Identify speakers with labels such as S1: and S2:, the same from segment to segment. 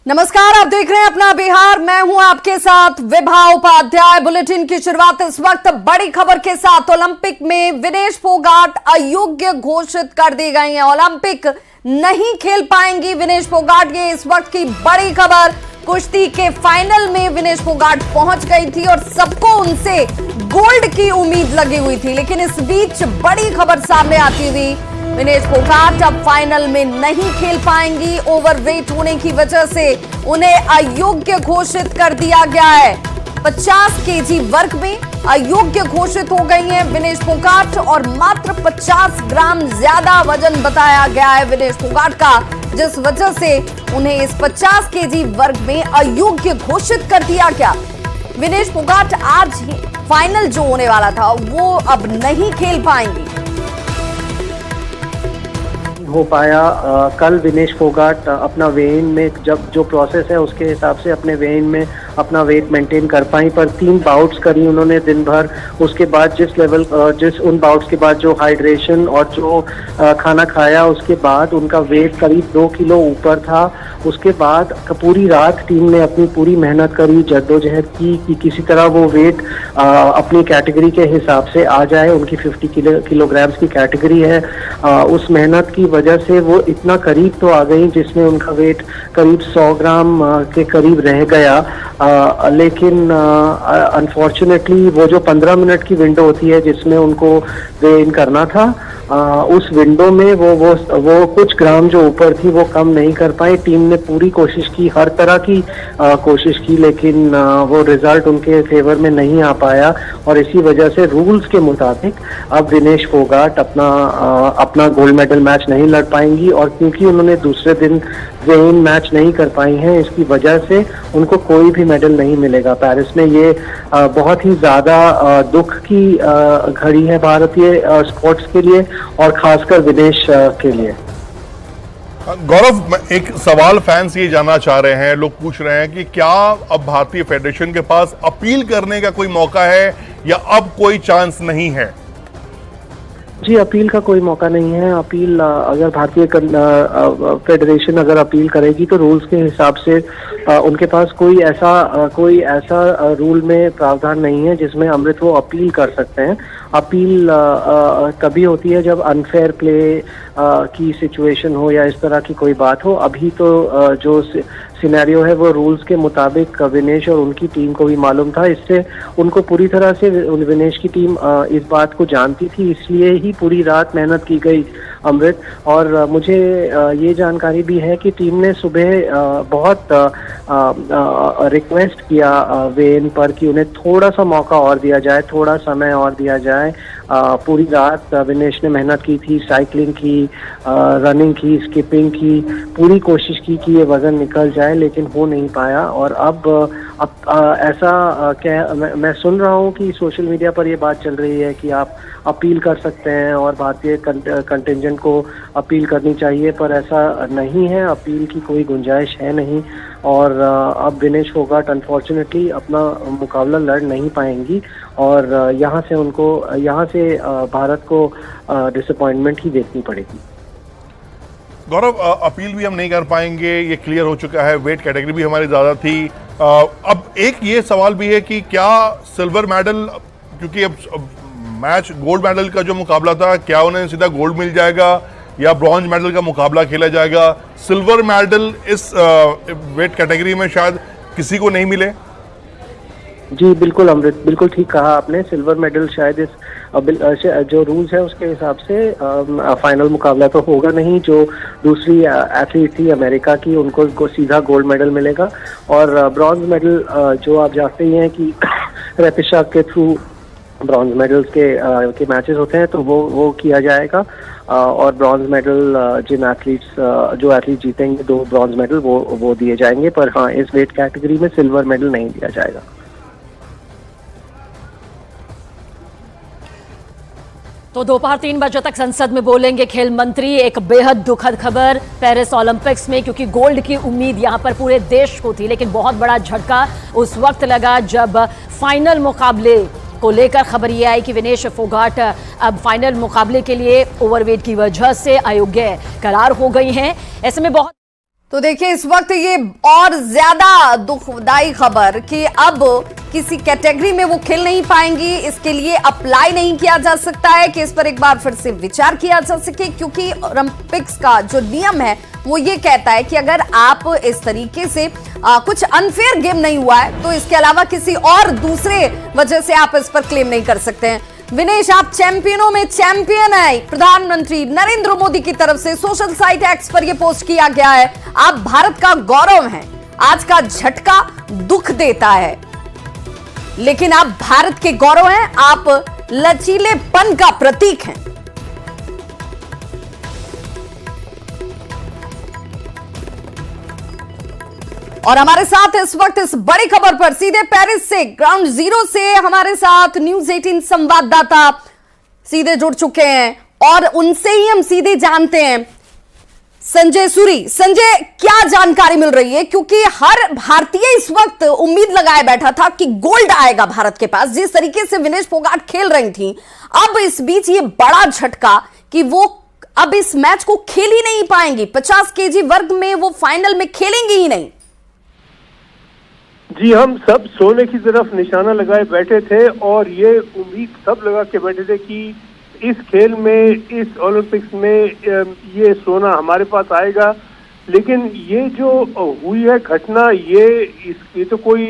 S1: नमस्कार, आप देख रहे हैं अपना बिहार। मैं हूं आपके साथ विभा उपाध्याय। बुलेटिन की शुरुआत इस वक्त बड़ी खबर के साथ। ओलंपिक में विनेश फोगाट अयोग्य घोषित कर दी गई हैं। ओलंपिक नहीं खेल पाएंगी विनेश फोगाट, ये इस वक्त की बड़ी खबर। कुश्ती के फाइनल में विनेश फोगाट पहुंच गई थी और सबको उनसे गोल्ड की उम्मीद लगी हुई थी, लेकिन इस बीच बड़ी खबर सामने आती हुई विनेश फोगाट अब फाइनल में नहीं खेल पाएंगी। ओवरवेट होने की वजह से उन्हें अयोग्य घोषित कर दिया गया है। 50 केजी वर्ग में अयोग्य घोषित हो गई हैं विनेश फोगाट और मात्र 50 ग्राम ज्यादा वजन बताया गया है विनेश फोगाट का, जिस वजह से उन्हें इस 50 केजी वर्ग में अयोग्य घोषित कर दिया गया। विनेश फोगाट आज ही फाइनल जो होने वाला था वो अब नहीं खेल पाएंगी।
S2: हो पाया। कल विनेश फोगाट अपना वेइन में जब जो प्रोसेस है उसके हिसाब से अपने वेइन में अपना वेट मेंटेन कर पाई, पर 3 बाउट्स करी उन्होंने दिन भर। उसके बाद जिस उन बाउट्स के बाद जो हाइड्रेशन और जो खाना खाया उसके बाद उनका वेट करीब 2 किलो ऊपर था। उसके बाद पूरी रात टीम ने अपनी पूरी मेहनत करी, जद्दोजहद की कि किसी तरह वो वेट अपनी कैटेगरी के हिसाब से आ जाए। उनकी 50 किलोग्राम्स की कैटेगरी है। उस मेहनत की वजह से वो इतना करीब तो आ गई जिसमें उनका वेट करीब 100 ग्राम के करीब रह गया। लेकिन अनफॉर्चुनेटली वो जो 15 मिनट की विंडो होती है जिसमें उनको वे इन करना था, उस विंडो में वो कुछ ग्राम जो ऊपर थी वो कम नहीं कर पाई। टीम ने पूरी कोशिश की, हर तरह की कोशिश की, लेकिन वो रिजल्ट उनके फेवर में नहीं आ पाया और इसी वजह से रूल्स के मुताबिक अब विनेश फोगाट अपना गोल्ड मेडल मैच नहीं लड़ पाएंगी। और क्योंकि उन्होंने दूसरे दिन वेइन मैच नहीं कर पाई हैं, इसकी वजह से उनको कोई भी मेडल नहीं मिलेगा पेरिस में। ये बहुत ही ज्यादा दुख की घड़ी है भारतीय स्पोर्ट्स के लिए और खासकर विदेश के लिए।
S3: गौरव, एक सवाल फैंस ये जानना चाह रहे हैं, लोग पूछ रहे हैं कि क्या अब भारतीय फेडरेशन के पास अपील करने का कोई मौका है या अब कोई चांस नहीं है?
S2: जी, अपील का कोई मौका नहीं है। अपील अगर भारतीय फेडरेशन अगर अपील करेगी तो रूल्स के हिसाब से उनके पास कोई ऐसा रूल में प्रावधान नहीं है जिसमें अमृत वो अपील कर सकते हैं। अपील तभी होती है जब अनफेयर प्ले की सिचुएशन हो या इस तरह की कोई बात हो। अभी तो जो सिनेरियो है वो रूल्स के मुताबिक विनेश और उनकी टीम को भी मालूम था। इससे उनको पूरी तरह से विनेश की टीम इस बात को जानती थी, इसलिए ही पूरी रात मेहनत की गई अमृत। और मुझे ये जानकारी भी है कि टीम ने सुबह बहुत रिक्वेस्ट किया वेन पर कि उन्हें थोड़ा सा मौका और दिया जाए, थोड़ा समय और दिया जाए। पूरी रात विनेश ने मेहनत की थी, साइकिलिंग की, रनिंग की, स्किपिंग की, पूरी कोशिश की कि ये वजन निकल जाए, लेकिन हो नहीं पाया। और अब मैं सुन रहा हूँ कि सोशल मीडिया पर ये बात चल रही है कि आप अपील कर सकते हैं और भारतीय कंटिंजेंट को अपील करनी चाहिए, पर ऐसा नहीं है। अपील की कोई गुंजाइश है नहीं और अब विनेश फोगाट अनफॉर्चुनेटली अपना मुकाबला लड़ नहीं पाएंगी और यहाँ से भारत को डिसअपॉइंटमेंट ही देखनी पड़ेगी।
S3: गौरव, अपील भी हम नहीं कर पाएंगे, ये क्लियर हो चुका है। वेट कैटेगरी भी हमारी ज़्यादा थी। अब एक ये सवाल भी है कि क्या सिल्वर मेडल, क्योंकि अब मैच गोल्ड मेडल का जो मुकाबला था, क्या उन्हें सीधा गोल्ड मिल जाएगा या ब्रॉन्ज मेडल का मुकाबला खेला जाएगा? सिल्वर मेडल इस वेट कैटेगरी में शायद किसी को नहीं मिले।
S2: जी बिल्कुल अमृत, बिल्कुल ठीक कहा आपने। सिल्वर मेडल शायद इस जो रूल्स है उसके हिसाब से फाइनल मुकाबला तो होगा नहीं। जो दूसरी एथलीट थी अमेरिका की, उनको सीधा गोल्ड मेडल मिलेगा और ब्रॉन्ज मेडल जो आप जानते ही हैं कि रैपिड के थ्रू ब्रॉन्ज मेडल्स के मैचेस होते हैं, तो वो किया जाएगा और ब्रॉन्ज मेडल जिन जो एथलीट जीतेंगे 2 ब्रॉन्ज मेडल वो दिए जाएंगे। पर हाँ, इस वेट कैटेगरी में सिल्वर मेडल नहीं दिया जाएगा।
S4: तो दोपहर 3 बजे तक संसद में बोलेंगे खेल मंत्री। एक बेहद दुखद खबर पेरिस ओलंपिक्स में, क्योंकि गोल्ड की उम्मीद यहां पर पूरे देश को थी, लेकिन बहुत बड़ा झटका उस वक्त लगा जब फाइनल मुकाबले को लेकर खबर ये आई कि विनेश फोगाट अब फाइनल मुकाबले के लिए ओवरवेट की वजह से अयोग्य करार हो गई हैं। ऐसे में बहुत
S1: तो देखिए इस वक्त ये और ज्यादा दुखदाई खबर कि अब किसी कैटेगरी में वो खेल नहीं पाएंगी, इसके लिए अप्लाई नहीं किया जा सकता है कि इस पर एक बार फिर से विचार किया जा सके, क्योंकि ओलंपिक्स का जो नियम है वो ये कहता है कि अगर आप इस तरीके से कुछ अनफेयर गेम नहीं हुआ है तो इसके अलावा किसी और दूसरे वजह से आप इस पर क्लेम नहीं कर सकते हैं। विनेश, आप चैंपियनों में चैंपियन है। प्रधानमंत्री नरेंद्र मोदी की तरफ से सोशल साइट एक्स पर यह पोस्ट किया गया है, आप भारत का गौरव हैं। आज का झटका दुख देता है, लेकिन आप भारत के गौरव हैं, आप लचीलेपन का प्रतीक हैं। और हमारे साथ इस वक्त इस बड़ी खबर पर सीधे पेरिस से ग्राउंड जीरो से हमारे साथ न्यूज 18 संवाददाता सीधे जुड़ चुके हैं और उनसे ही हम सीधे जानते हैं संजय सूरी। संजय, क्या जानकारी मिल रही है, क्योंकि हर भारतीय इस वक्त उम्मीद लगाए बैठा था कि गोल्ड आएगा भारत के पास, जिस तरीके से विनेश फोगाट खेल रही थी। अब इस बीच ये बड़ा झटका कि वो अब इस मैच को खेल ही नहीं पाएंगी, 50 केजी वर्ग में वो फाइनल में खेलेंगी ही नहीं।
S5: जी, हम सब सोने की तरफ निशाना लगाए बैठे थे और ये उम्मीद सब लगा के बैठे थे कि इस खेल में, इस ओलंपिक्स में ये सोना हमारे पास आएगा। लेकिन ये जो हुई है घटना, ये तो कोई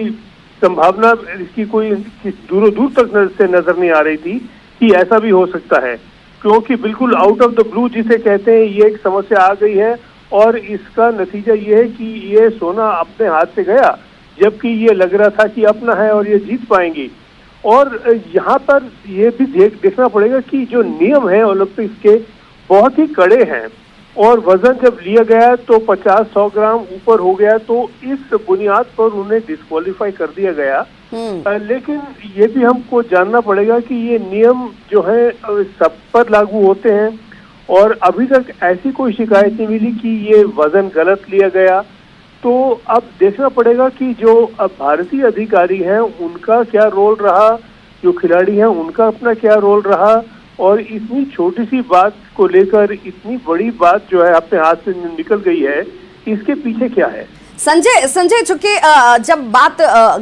S5: संभावना इसकी कोई दूर तक से नजर नहीं आ रही थी कि ऐसा भी हो सकता है, क्योंकि बिल्कुल आउट ऑफ द ब्लू जिसे कहते हैं, ये एक समस्या आ गई है और इसका नतीजा ये है कि ये सोना अपने हाथ से गया, जबकि ये लग रहा था कि अपना है और ये जीत पाएंगी। और यहाँ पर ये भी देखना पड़ेगा कि जो नियम है ओलंपिक्स के बहुत ही कड़े हैं और वजन जब लिया गया तो 50-100 ग्राम ऊपर हो गया, तो इस बुनियाद पर उन्हें डिस्क्वालीफाई कर दिया गया। लेकिन ये भी हमको जानना पड़ेगा कि ये नियम जो है सब पर लागू होते हैं और अभी तक ऐसी कोई शिकायत नहीं मिली कि ये वजन गलत लिया गया। तो अब देखना पड़ेगा कि जो अब भारतीय अधिकारी हैं उनका क्या रोल रहा, जो खिलाड़ी हैं उनका अपना क्या रोल रहा, और इतनी छोटी सी बात को लेकर इतनी बड़ी बात जो है अपने हाथ से निकल गई है, इसके पीछे क्या है।
S1: संजय, चूंकि जब बात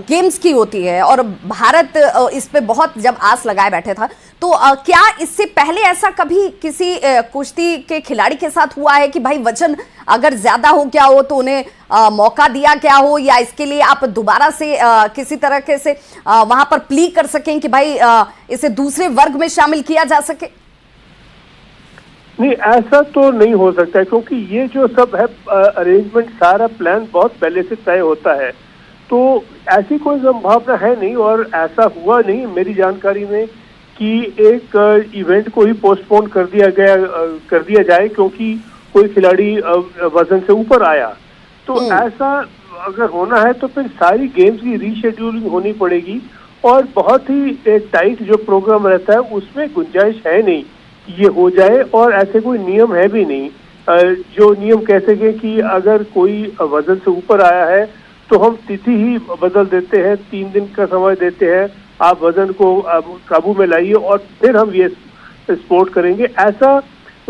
S1: गेम्स की होती है और भारत इस पे बहुत जब आस लगाए बैठे था, तो क्या इससे पहले ऐसा कभी किसी कुश्ती के खिलाड़ी के साथ हुआ है कि भाई वजन अगर ज्यादा हो क्या हो तो उन्हें मौका दिया क्या हो, या इसके लिए आप दोबारा से किसी तरह के से वहां पर प्ली कर सकें कि भाई इसे दूसरे वर्ग में शामिल किया जा सके?
S5: नहीं, ऐसा तो नहीं हो सकता, क्योंकि ये जो सब है अरेंजमेंट, सारा प्लान बहुत पहले से तय होता है, तो ऐसी कोई संभावना है नहीं और ऐसा हुआ नहीं मेरी जानकारी में कि एक इवेंट को ही पोस्टपोन कर दिया जाए क्योंकि कोई खिलाड़ी वजन से ऊपर आया। तो ऐसा अगर होना है तो फिर सारी गेम्स की रीशेड्यूलिंग होनी पड़ेगी और बहुत ही टाइट जो प्रोग्राम रहता है उसमें गुंजाइश है नहीं ये हो जाए, और ऐसे कोई नियम है भी नहीं जो नियम कह सके कि अगर कोई वजन से ऊपर आया है तो हम तिथि ही बदल देते हैं, 3 दिन का समय देते हैं, आप वजन को काबू में लाइए और फिर हम ये स्पोर्ट करेंगे। ऐसा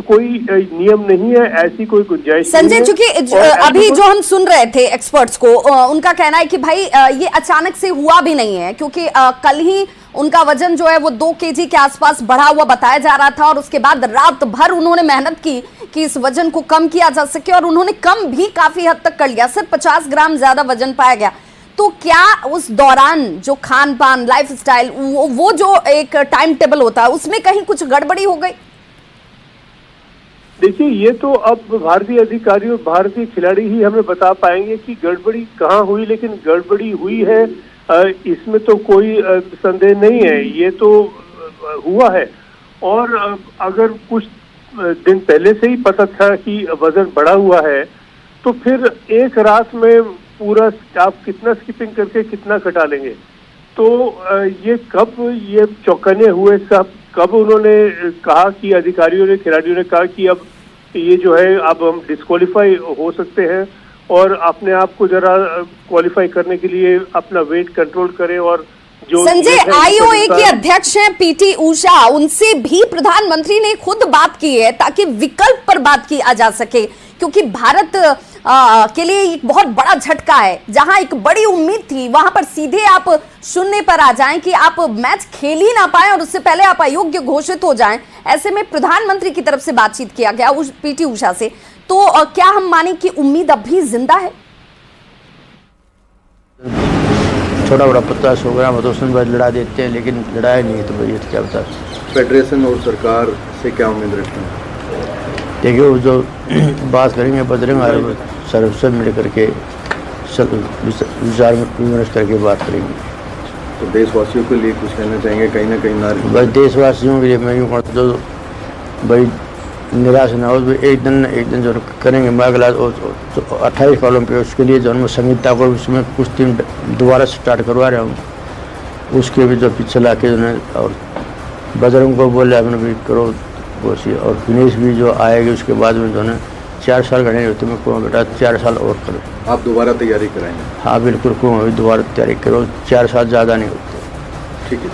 S5: कोई नियम नहीं है, ऐसी कोई गुंजाइश
S1: संजय, चूंकि अभी जो हम सुन रहे थे एक्सपर्ट्स को, उनका कहना है कि भाई ये अचानक से हुआ भी नहीं है, क्योंकि कल ही उनका वजन जो है वो 2 केजी के आसपास बढ़ा हुआ बताया जा रहा था और उसके बाद रात भर उन्होंने मेहनत की कि इस वजन को कम किया जा सके और उन्होंने कम भी काफी हद तक कर लिया, सिर्फ 50 ग्राम ज्यादा वजन पाया गया। तो क्या उस दौरान जो खान पान, लाइफ स्टाइल, वो जो एक टाइम टेबल होता है उसमें कहीं कुछ गड़बड़ी हो गई?
S5: देखिए, ये तो अब भारतीय अधिकारी और भारतीय खिलाड़ी ही हमें बता पाएंगे कि गड़बड़ी कहाँ हुई, लेकिन गड़बड़ी हुई है इसमें तो कोई संदेह नहीं है, ये तो हुआ है। और अगर कुछ दिन पहले से ही पता था कि वजन बढ़ा हुआ है तो फिर एक रात में पूरा आप कितना स्किपिंग करके कितना घटा लेंगे, तो ये कब ये चौकने हुए सब, कब उन्होंने कहा कि अधिकारियों ने, खिलाड़ियों ने कहा कि अब ये जो है अब हम डिस्क्वालीफाई हो सकते हैं और अपने आप को जरा क्वालिफाई करने के लिए अपना वेट कंट्रोल करें। और जो
S1: संजय, आईओए के अध्यक्ष हैं पीटी उषा, उनसे भी प्रधानमंत्री ने खुद बात की है ताकि विकल्प पर बात की जा सके, क्योंकि भारत के लिए एक बहुत बड़ा झटका है। जहां एक बड़ी उम्मीद थी वहां पर सीधे आप शून्य पर आ जाएं कि आप मैच खेल ही ना पाएं और उससे पहले आप अयोग्य घोषित हो जाएं। ऐसे में प्रधानमंत्री की तरफ से बातचीत किया गया पीटी उषा से, तो क्या हम माने कि उम्मीद अब भी जिंदा है?
S6: छोटा बड़ा 50-100 ग्राम हो तो उसमें बाद लड़ा देते हैं, लेकिन लड़ाया नहीं है तो भैया क्या बता।
S7: फेडरेशन और सरकार से क्या उम्मीद रखते हैं?
S6: देखिए वो जो बात करेंगे बदलेंगे और सब मिल करके विचार विमर्श करके बात करेंगे।
S7: तो देशवासियों के लिए कुछ कहना चाहेंगे? कहीं ना कहीं
S6: भाई देशवासियों के लिए मैं यूँ कहता जो भाई निराश ना हो, एक दिन जो करेंगे। मैं अगला 28 ओलंपिक उसके लिए जो संगीता को उसमें कुछ दिन दोबारा स्टार्ट करवा रहा हूँ, उसके भी जो पीछे ला के जो और बजरंग को बोले आपने भी करो कोशिश, और फिनिश भी जो आएगी उसके बाद में जो है 4 साल गणे होते मैं कहूँ बेटा 4 साल और करो।
S7: आप दोबारा तैयारी कराएंगे?
S6: हाँ बिल्कुल कहूँ अभी दोबारा तैयारी करो, 4 साल ज़्यादा नहीं होते।
S7: ठीक है।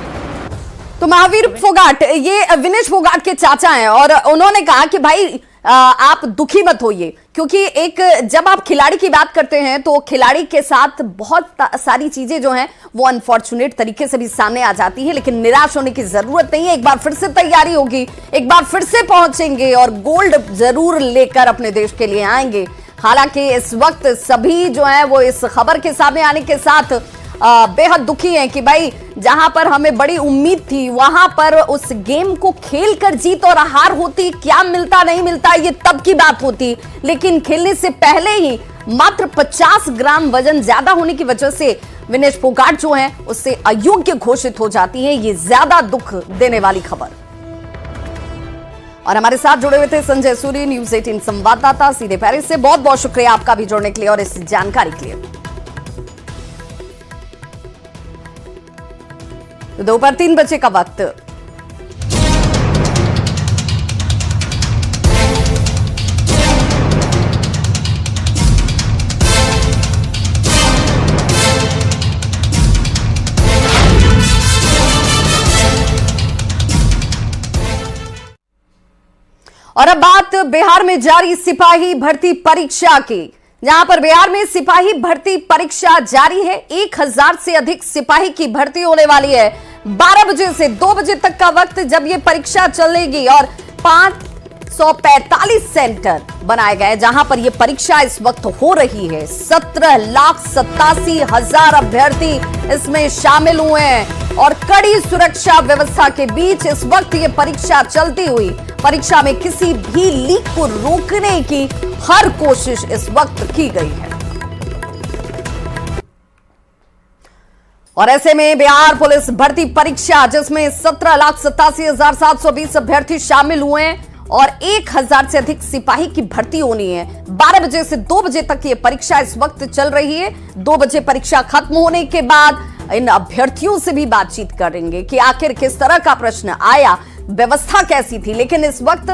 S1: तो महावीर फोगाट ये विनेश फोगाट के चाचा हैं और उन्होंने कहा कि भाई आप दुखी मत होइए, क्योंकि एक जब आप खिलाड़ी की बात करते हैं तो खिलाड़ी के साथ बहुत सारी चीजें जो हैं वो अनफॉर्चुनेट तरीके से भी सामने आ जाती है, लेकिन निराश होने की जरूरत नहीं है। एक बार फिर से तैयारी होगी, एक बार फिर से पहुंचेंगे और गोल्ड जरूर लेकर अपने देश के लिए आएंगे। हालांकि इस वक्त सभी जो है वो इस खबर के सामने आने के साथ बेहद दुखी हैं कि भाई जहां पर हमें बड़ी उम्मीद थी वहां पर उस गेम को खेलकर जीत और हार होती, क्या मिलता नहीं मिलता ये तब की बात होती, लेकिन खेलने से पहले ही मात्र 50 ग्राम वजन ज्यादा होने की वजह से विनेश फोगाट जो है उससे अयोग्य घोषित हो जाती है। ये ज्यादा दुख देने वाली खबर। और हमारे साथ जुड़े हुए थे संजय सूरी, न्यूज़ 18 संवाददाता सीधे पेरिस से। बहुत बहुत शुक्रिया आपका भी जुड़ने के लिए और इस जानकारी के लिए। दोपहर 3 बजे का वक्त। और अब बात बिहार में जारी सिपाही भर्ती परीक्षा की, जहां पर बिहार में सिपाही भर्ती परीक्षा जारी है। 1000 से अधिक सिपाही की भर्ती होने वाली है। 12 बजे से 2 बजे तक का वक्त जब ये परीक्षा चलेगी और 545 सेंटर बनाए गए जहां पर ये परीक्षा इस वक्त हो रही है। 17,87,000 अभ्यर्थी इसमें शामिल हुए हैं और कड़ी सुरक्षा व्यवस्था के बीच इस वक्त ये परीक्षा चलती हुई। परीक्षा में किसी भी लीक को रोकने की हर कोशिश इस वक्त की गई है। और ऐसे में बिहार पुलिस भर्ती परीक्षा जिसमें 17,87,720 अभ्यर्थी शामिल हुए हैं और 1000 से अधिक सिपाही की भर्ती होनी है। 12 बजे से 2 बजे तक ये परीक्षा इस वक्त चल रही है। 2 बजे परीक्षा खत्म होने के बाद इन अभ्यर्थियों से भी बातचीत करेंगे कि आखिर किस तरह का प्रश्न आया, व्यवस्था कैसी थी, लेकिन इस वक्त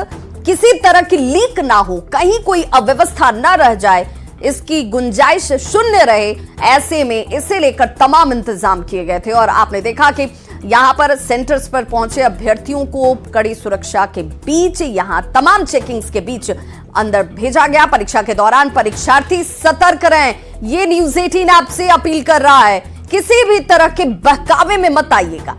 S1: किसी तरह की लीक ना हो, कहीं कोई अव्यवस्था ना रह जाए, इसकी गुंजाइश शून्य रहे। ऐसे में इसे लेकर तमाम इंतजाम किए गए थे और आपने देखा कि यहां पर सेंटर्स पर पहुंचे अभ्यर्थियों को कड़ी सुरक्षा के बीच यहां तमाम चेकिंग्स के बीच अंदर भेजा गया। परीक्षा के दौरान परीक्षार्थी सतर्क रहें, ये न्यूज़ 18 आपसे अपील कर रहा है। किसी भी तरह के बहकावे में मत आइएगा,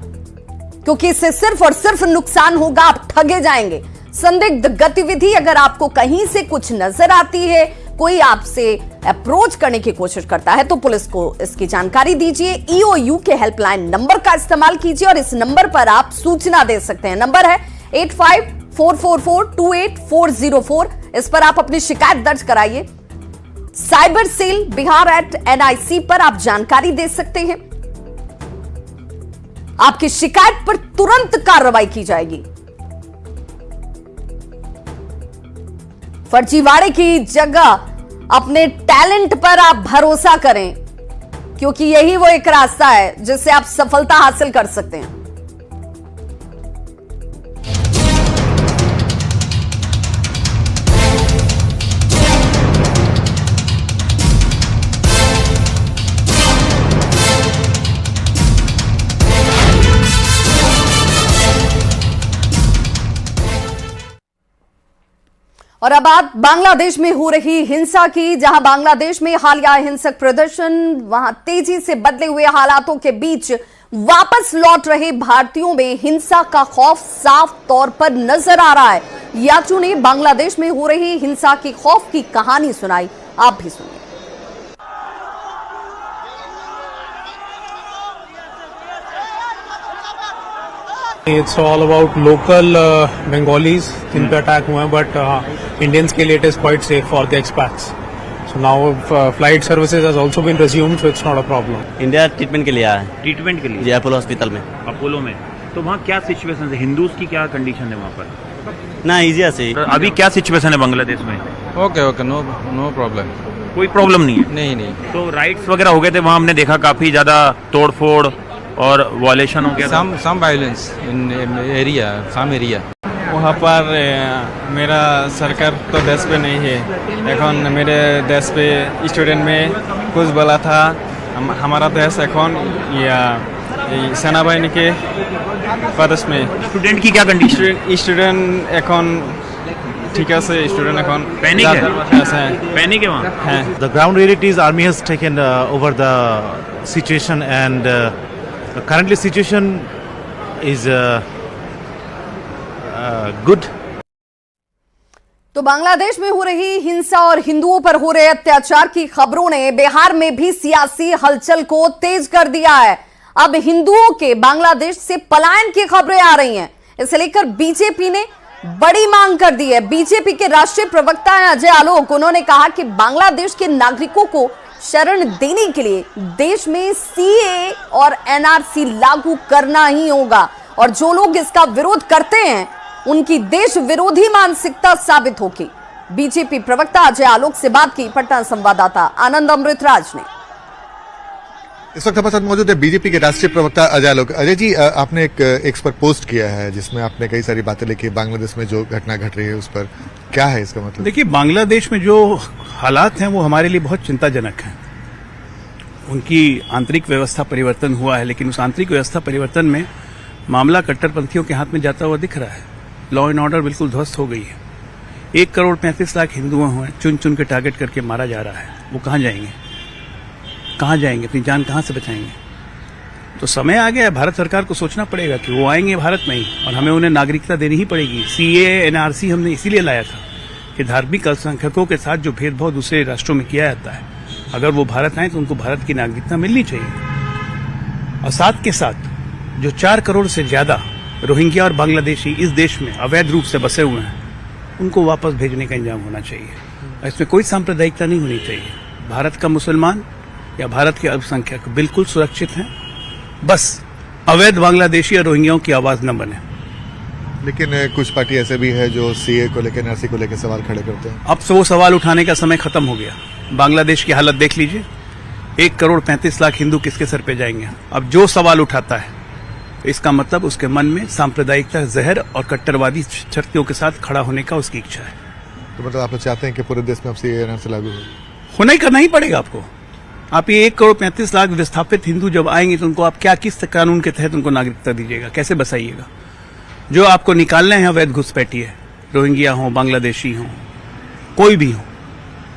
S1: क्योंकि इससे सिर्फ और सिर्फ नुकसान होगा, आप ठगे जाएंगे। संदिग्ध गतिविधि अगर आपको कहीं से कुछ नजर आती है, कोई आपसे अप्रोच करने की कोशिश करता है तो पुलिस को इसकी जानकारी दीजिए। EOU के हेल्पलाइन नंबर का इस्तेमाल कीजिए और इस नंबर पर आप सूचना दे सकते हैं। नंबर है 8544428404। इस पर आप अपनी शिकायत दर्ज कराइए। साइबर सेल बिहार@NIC पर आप जानकारी दे सकते हैं। आपकी शिकायत पर तुरंत कार्रवाई की जाएगी। फर्जीवाड़े की जगह अपने टैलेंट पर आप भरोसा करें, क्योंकि यही वो एक रास्ता है जिससे आप सफलता हासिल कर सकते हैं। और अब बात बांग्लादेश में हो रही हिंसा की, जहां बांग्लादेश में हालिया हिंसक प्रदर्शन, वहां तेजी से बदले हुए हालातों के बीच वापस लौट रहे भारतीयों में हिंसा का खौफ साफ तौर पर नजर आ रहा है। याचू ने बांग्लादेश में हो रही हिंसा की खौफ की कहानी सुनाई, आप भी सुनिए।
S8: It's all about local Bengalis जिन पे अटैक हुए हैं, बट इंडियंस के लिए it is quite safe for the expats. So now flight services has also been resumed, so it's not a problem.
S9: India treatment के लिए आया है।
S10: ट्रीटमेंट के लिए?
S9: जी, अपोलो हॉस्पिटल में।
S10: अपोलो में। तो वहाँ क्या सिचुएशन है? हिंदूज की क्या कंडीशन है वहाँ पर?
S9: ना इजिया से।
S10: अभी क्या सिचुएशन है बांग्लादेश में?
S11: Okay no problem.
S10: कोई प्रॉब्लम नहीं है?
S11: नहीं।
S10: तो राइट्स वगैरह हो गए थे वहाँ, हमने देखा काफी ज्यादा तोड़फोड़ और वायलेशन हो गया।
S11: Some violence in area, some area.
S12: वहाँ पर मेरा सरकार तो देश पे नहीं है, एखन मेरे देश पे स्टूडेंट में कुछ बोला था। हमारा देश एखन या सेना बाहिनी के प्रदेश में।
S10: स्टूडेंट की क्या कंडीशन?
S12: स्टूडेंट एखन ठीक है से स्टूडेंट एखन
S10: पैनिक है वहाँ
S12: है।
S13: The ground realities army has taken over the situation and currently situation is good.
S1: तो बांग्लादेश में हो रही हिंसा और हिंदुओं पर हो रहे अत्याचार की खबरों ने बिहार में भी सियासी हलचल को तेज कर दिया है। अब हिंदुओं के बांग्लादेश से पलायन की खबरें आ रही हैं। इसे लेकर बीजेपी ने बड़ी मांग कर दी है। बीजेपी के राष्ट्रीय प्रवक्ता हैं अजय आलोक, उन्होंने कहा कि बांग्लादेश के नागरिकों को शरण देने के लिए देश में सीए और एनआरसी लागू करना ही होगा, और जो लोग इसका विरोध करते हैं उनकी देश विरोधी मानसिकता साबित होगी। बीजेपी प्रवक्ता अजय आलोक से बात की पटना संवाददाता आनंद अमृतराज ने।
S14: इस वक्त हमारे साथ मौजूद है बीजेपी के राष्ट्रीय प्रवक्ता अजय आलोक। अजय जी, आपने एक एक्स पर पोस्ट किया है जिसमें आपने कई सारी बातें लिखी, बांग्लादेश में जो घटना घट रही है उस पर क्या है इसका मतलब?
S8: देखिए, बांग्लादेश में जो हालात हैं वो हमारे लिए बहुत चिंताजनक हैं। उनकी आंतरिक व्यवस्था परिवर्तन हुआ है, लेकिन उस आंतरिक व्यवस्था परिवर्तन में मामला कट्टरपंथियों के हाथ में जाता हुआ दिख रहा है। लॉ एंड ऑर्डर बिल्कुल ध्वस्त हो गई है। 1,35,00,000 हिंदुओं हुए, चुन चुन के टारगेट करके मारा जा रहा है। वो कहाँ जाएंगे? अपनी जान कहाँ से बचाएंगे? तो समय आ गया है, भारत सरकार को सोचना पड़ेगा कि वो आएंगे भारत में ही, और हमें उन्हें नागरिकता देनी ही पड़ेगी। सीए एनआरसी हमने इसीलिए लाया था कि धार्मिक अल्पसंख्यकों के साथ जो भेदभाव दूसरे राष्ट्रों में किया जाता है, अगर वो भारत आए तो उनको भारत की नागरिकता मिलनी चाहिए। और साथ के साथ जो 4 करोड़ से ज्यादा रोहिंग्या और बांग्लादेशी इस देश में अवैध रूप से बसे हुए हैं, उनको वापस भेजने का इंतजाम होना चाहिए। इसमें कोई सांप्रदायिकता नहीं होनी चाहिए। भारत का मुसलमान या भारत के अल्पसंख्यक बिल्कुल सुरक्षित हैं, बस अवैध बांग्लादेशी और रोहिंग्याओं की आवाज न बने।
S14: लेकिन कुछ पार्टी ऐसे भी है जो सीए को लेकर, एनआरसी को लेकर सवाल खड़े करते हैं।
S8: अब वो सवाल उठाने का समय खत्म हो गया। बांग्लादेश की हालत देख लीजिए, 1,35,00,000 हिंदू किसके सर पे जाएंगे? अब जो सवाल उठाता है इसका मतलब उसके मन में सांप्रदायिकता, जहर और कट्टरवादी शक्तियों के साथ खड़ा होने का उसकी इच्छा है।
S14: तो मतलब आप चाहते हैं कि पूरे देश में अब सीए एनआरसी लागू हो?
S8: होना ही करना ही पड़ेगा आपको। आप ये 1,35,00,000 विस्थापित हिंदू जब आएंगे तो उनको आप क्या, किस कानून के तहत उनको नागरिकता दीजिएगा? कैसे बसाइएगा? जो आपको निकालना है अवैध घुसपैठिए, रोहिंग्या हो, बांग्लादेशी हो, कोई भी हो,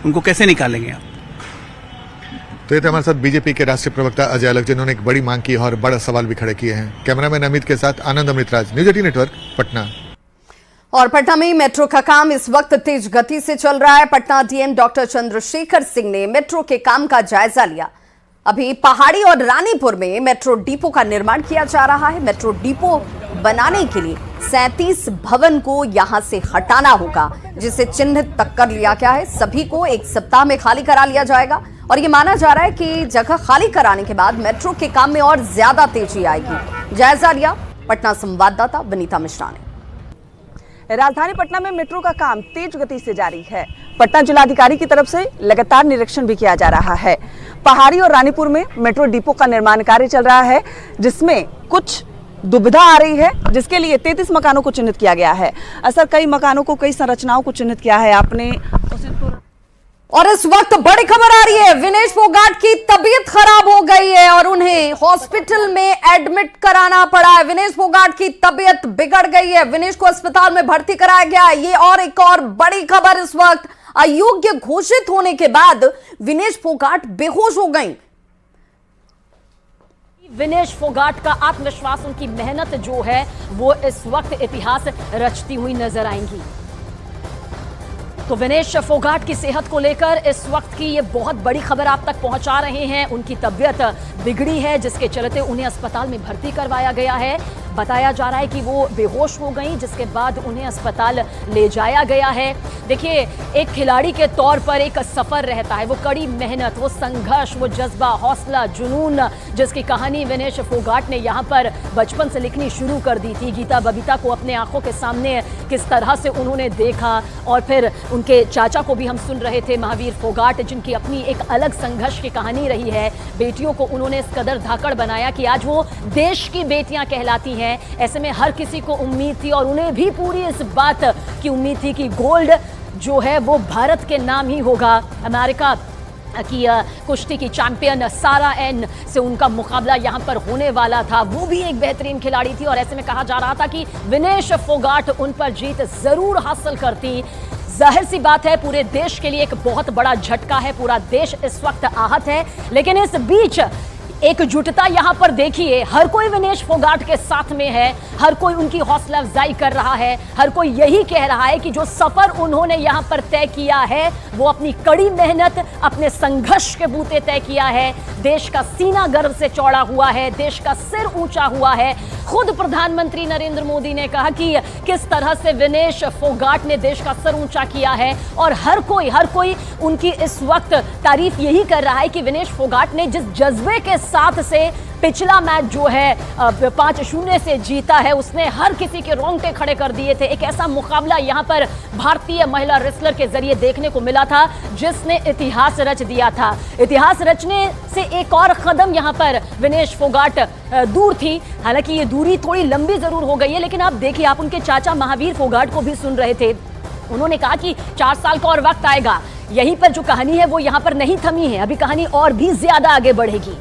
S8: उनको कैसे निकालेंगे आप?
S14: तो ये थे हमारे साथ बीजेपी के राष्ट्रीय प्रवक्ता अजय आलोक, जिन्होंने एक बड़ी मांग की और बड़ा सवाल भी खड़े किए हैं। कैमरामैन अमित के साथ आनंद अमृतराज, न्यूज 18 नेटवर्क, पटना।
S1: और पटना में मेट्रो का काम इस वक्त तेज गति से चल रहा है। पटना डीएम डॉक्टर चंद्रशेखर सिंह ने मेट्रो के काम का जायजा लिया। अभी पहाड़ी और रानीपुर में मेट्रो डिपो का निर्माण किया जा रहा है। मेट्रो डिपो बनाने के लिए 37 भवन को यहां से हटाना होगा, जिसे चिन्हित तक कर लिया गया है। सभी को 1 सप्ताह में खाली करा लिया जाएगा, और ये माना जा रहा है कि जगह खाली कराने के बाद मेट्रो के काम में और ज्यादा तेजी आएगी। जायजा लिया पटना संवाददाता विनीता मिश्रा ने।
S15: राजधानी पटना में मेट्रो का काम तेज गति से जारी है। पटना जिलाधिकारी की तरफ से लगातार निरीक्षण भी किया जा रहा है। पहाड़ी और रानीपुर में मेट्रो डिपो का निर्माण कार्य चल रहा है, जिसमें कुछ दुविधा आ रही है, जिसके लिए 33 मकानों को चिन्हित किया गया है। असर कई मकानों को, कई संरचनाओं को चिन्हित किया है आपने।
S1: और इस वक्त बड़ी खबर आ रही है, विनेश फोगाट की तबीयत खराब हो गई है और उन्हें हॉस्पिटल में एडमिट कराना पड़ा है। विनेश फोगाट की तबीयत बिगड़ गई है, विनेश को अस्पताल में भर्ती कराया गया है। ये और एक और बड़ी खबर, इस वक्त अयोग्य घोषित होने के बाद विनेश फोगाट बेहोश हो गई।
S4: विनेश फोगाट का आत्मविश्वास, उनकी मेहनत जो है वो इस वक्त इतिहास रचती हुई नजर आएंगी। तो विनेश फोगाट की सेहत को लेकर इस वक्त की ये बहुत बड़ी खबर आप तक पहुंचा रहे हैं। उनकी तबीयत बिगड़ी है, जिसके चलते उन्हें अस्पताल में भर्ती करवाया गया है। बताया जा रहा है कि वो बेहोश हो गई, जिसके बाद उन्हें अस्पताल ले जाया गया है। देखिए, एक खिलाड़ी के तौर पर एक सफर रहता है, वो कड़ी मेहनत, वो संघर्ष, वो जज्बा, हौसला, जुनून, जिसकी कहानी विनेश फोगाट ने यहाँ पर बचपन से लिखनी शुरू कर दी थी। गीता बबीता को अपने आंखों के सामने किस तरह से उन्होंने देखा, और फिर उनके चाचा को भी हम सुन रहे थे, महावीर फोगाट, जिनकी अपनी एक अलग संघर्ष की कहानी रही है। बेटियों को उन्होंने इस कदर धाकड़ बनाया कि आज वो देश की बेटियां कहलाती हैं। ऐसे में हर किसी को उम्मीद थी, और उन्हें भी पूरी इस बात की उम्मीद थी कि गोल्ड जो है वो भारत के नाम ही होगा। अमेरिका की कुश्ती की चैंपियन सारा एन से उनका मुकाबला यहां पर होने वाला था। वो भी एक बेहतरीन खिलाड़ी थी, और ऐसे में कहा जा रहा था कि विनेश फोगाट उन पर जीत जरूर हासिल करती। जाहिर सी बात है, पूरे देश के लिए एक बहुत बड़ा झटका है, पूरा देश इस वक्त आहत है। लेकिन इस बीच एकजुटता यहां पर देखिए, हर कोई विनेश फोगाट के साथ में है, हर कोई उनकी हौसला अफजाई कर रहा है, हर कोई यही कह रहा है कि जो सफर उन्होंने यहां पर तय किया है वो अपनी कड़ी मेहनत, अपने संघर्ष के बूते तय किया है। देश का सीना गर्व से चौड़ा हुआ है, देश का सिर ऊंचा हुआ है। खुद प्रधानमंत्री नरेंद्र मोदी ने कहा कि किस तरह से विनेश फोगाट ने देश का सर ऊंचा किया है, और हर कोई उनकी इस वक्त तारीफ यही कर रहा है कि विनेश फोगाट ने जिस जज्बे के साथ से पिछला मैच जो है 5-0 से जीता है, उसने हर किसी के रोंगटे खड़े कर दिए थे। एक ऐसा मुकाबला यहां पर भारतीय महिला रेसलर के जरिए देखने को मिला था, जिसने इतिहास रच दिया था। इतिहास रचने से एक और कदम यहां पर विनेश फोगाट दूर थी। हालांकि ये दूरी थोड़ी लंबी जरूर हो गई है, लेकिन आप देखिए, आप उनके चाचा महावीर फोगाट को भी सुन रहे थे। उन्होंने कहा कि 4 साल का और वक्त आएगा। यहीं पर जो कहानी है वो यहां पर नहीं थमी है, अभी कहानी और भी ज्यादा आगे बढ़ेगी।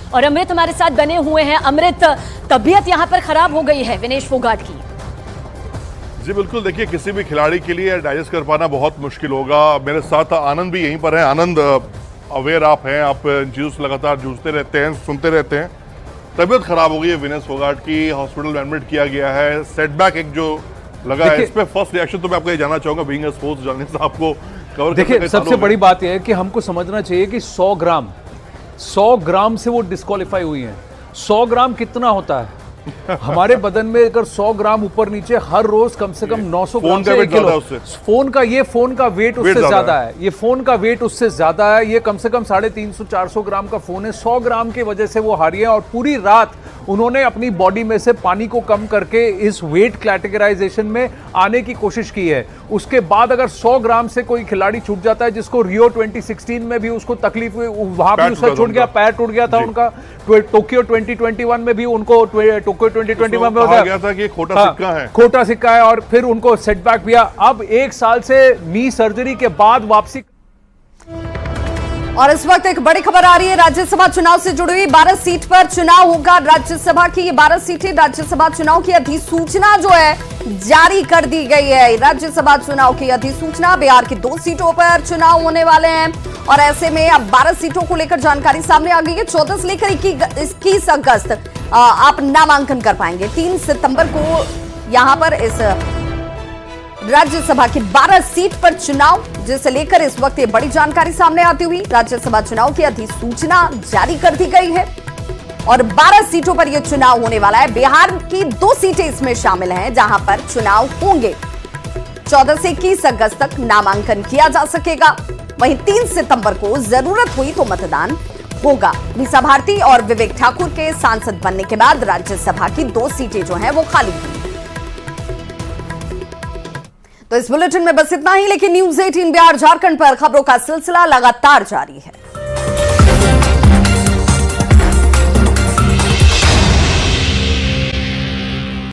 S4: और अमृत हमारे साथ बने हुए हैं। अमृत, तबीयत यहां पर खराब हो गई है विनेश फोगाट की।
S3: जी बिल्कुल, देखिए, किसी भी खिलाड़ी के लिए डाइजेस्ट कर पाना बहुत मुश्किल होगा। मेरे साथ आनंद भी यहीं पर है। आनंद, अवेयर आप हैं, आप इन चीज़ों से लगातार जूझते रहते हैं, सुनते रहते हैं। तबीयत खराब हो गई है विनेश फोगाट की, हॉस्पिटल में एडमिट किया गया है। सेटबैक एक जो लगा है, इस पे फर्स्ट रिएक्शन तो मैं आपको ये जानना चाहूंगा, बीइंग अ स्पोर्ट्स जर्नलिस्ट, आपको कवर।
S16: देखिए, सबसे बड़ी बात यह है कि हमको समझना चाहिए कि 100 ग्राम से वो डिस्क्वालीफाई हुई हैं। 100 ग्राम कितना होता है हमारे बदन में? अगर 100 ग्राम ऊपर नीचे हर रोज कम से कम 900 ग्राम से 1 किलो। फोन का वेट उससे ज्यादा है, ये फोन का वेट उससे ज्यादा है। ये कम से कम 350-400 ग्राम का फोन है। 100 ग्राम की वजह से वो हारी है, और पूरी रात उन्होंने अपनी बॉडी में से पानी को कम करके इस वेट कैटेगराइजेशन में आने की कोशिश की है। उसके बाद अगर 100 ग्राम से कोई खिलाड़ी छूट जाता है, जिसको रियो 2016 में भी उसको तकलीफ हुई, वहां भी उसका छूट गया, पैर टूट गया था उनका। टोक्यो 2021 में भी उनको, टोक्यो 2021 में
S3: कहा गया था कि खोटा सिक्का है,
S16: खोटा सिक्का है, और फिर उनको सेटबैक भी। अब 1 साल से नी सर्जरी के बाद वापसी।
S1: और इस वक्त एक बड़ी खबर आ रही है राज्यसभा चुनाव से जुड़ी हुई। 12 सीट पर चुनाव होगा राज्यसभा की। ये 12 सीटें, राज्यसभा चुनाव की अधिसूचना जो है जारी कर दी गई है। राज्यसभा चुनाव की अधिसूचना, बिहार की 2 सीटों पर चुनाव होने वाले हैं, और ऐसे में अब 12 सीटों को लेकर जानकारी सामने आ गई है। 14 से लेकर 21 अगस्त आप नामांकन कर पाएंगे। 3 सितंबर को यहां पर इस राज्यसभा की 12 सीट पर चुनाव, जिसे लेकर इस वक्त ये बड़ी जानकारी सामने आती हुई। राज्यसभा चुनाव की अधिसूचना जारी कर दी गई है, और 12 सीटों पर यह चुनाव होने वाला है। बिहार की 2 सीटें इसमें शामिल हैं, जहां पर चुनाव होंगे। 14 से 21 अगस्त तक नामांकन किया जा सकेगा। वहीं 3 सितंबर को जरूरत हुई तो मतदान होगा। मीसा भारती और विवेक ठाकुर के सांसद बनने के बाद राज्यसभा की 2 सीटें जो हैं वो खाली हुई। तो इस बुलेटिन में बस इतना ही, लेकिन न्यूज़ 18 बिहार झारखंड पर खबरों का सिलसिला लगातार जारी है।